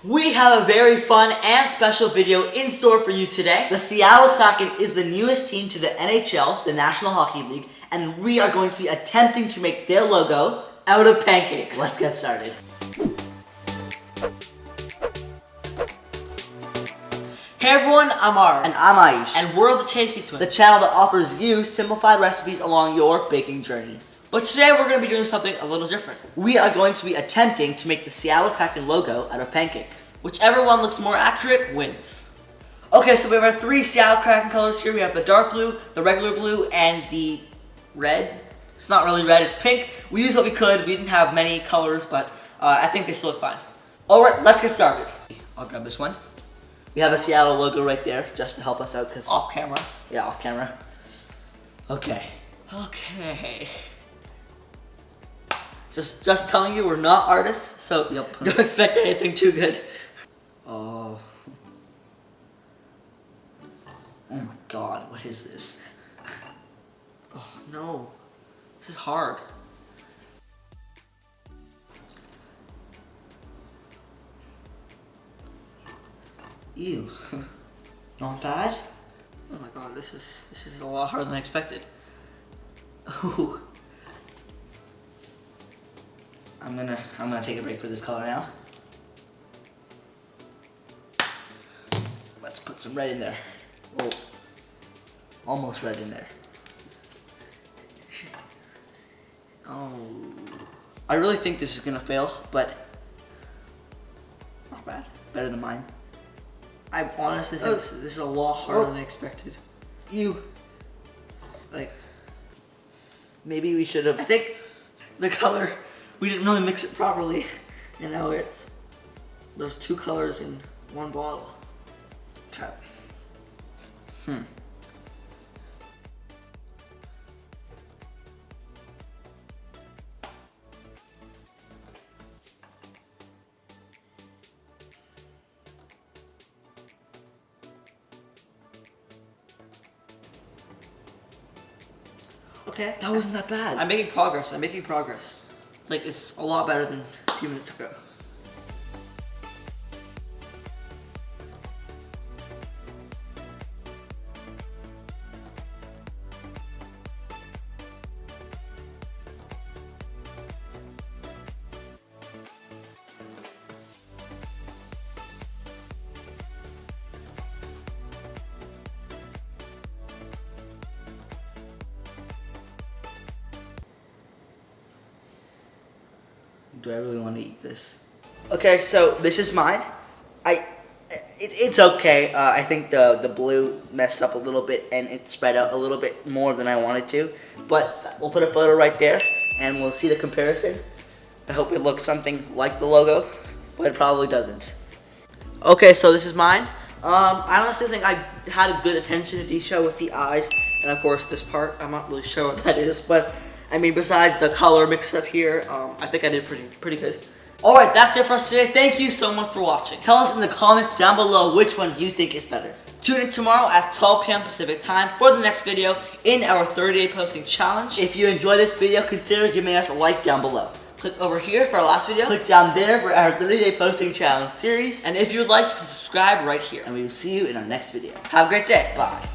We have a very fun and special video in store for you today. The Seattle Kraken is the newest team to the NHL, the National Hockey League, and we are going to be attempting to make their logo out of pancakes. Let's get started. Hey everyone, I'm Aarav. And I'm Ayush. And we're the Tasty Twins, the channel that offers you simplified recipes along your baking journey. But today we're going to be doing something a little different. We are going to be attempting to make the Seattle Kraken logo out of pancake. Whichever one looks more accurate wins. Okay, so we have our three Seattle Kraken colors here. We have the dark blue, the regular blue, and the red. It's not really red, it's pink. We used what we could. We didn't have many colors, but I think they still look fine. Alright, let's get started. I'll grab this one. We have a Seattle logo right there, just to help us out, because off camera. Yeah, off camera. Okay. Just telling you, we're not artists, so don't expect anything too good. Oh my god, what is this? Oh no, this is hard. Ew, not bad? Oh my god, this is a lot harder than I expected. Ooh. I'm gonna take a break for this color now. Let's put some red in there. Oh, almost red in there. Oh, I really think this is gonna fail, but not bad. Better than mine. I honestly think this is a lot harder than I expected. Maybe we should have. I think the color, we didn't really mix it properly, and now there's two colors in one bottle. Okay. Okay, that wasn't that bad. I'm making progress. Like, it's a lot better than a few minutes ago. Do I really want to eat this? Okay, so this is mine. It's okay. I think the blue messed up a little bit and it spread out a little bit more than I wanted to. But we'll put a photo right there and we'll see the comparison. I hope it looks something like the logo, but it probably doesn't. Okay, so this is mine. I honestly think I had a good attention to detail with the eyes and of course this part. I'm not really sure what that is, but I mean, besides the color mix up here, I think I did pretty good. Alright, that's it for us today. Thank you so much for watching. Tell us in the comments down below which one you think is better. Tune in tomorrow at 12 p.m. Pacific time for the next video in our 30-day posting challenge. If you enjoyed this video, consider giving us a like down below. Click over here for our last video. Click down there for our 30-day posting challenge series. And if you would like, you can subscribe right here. And we will see you in our next video. Have a great day. Bye.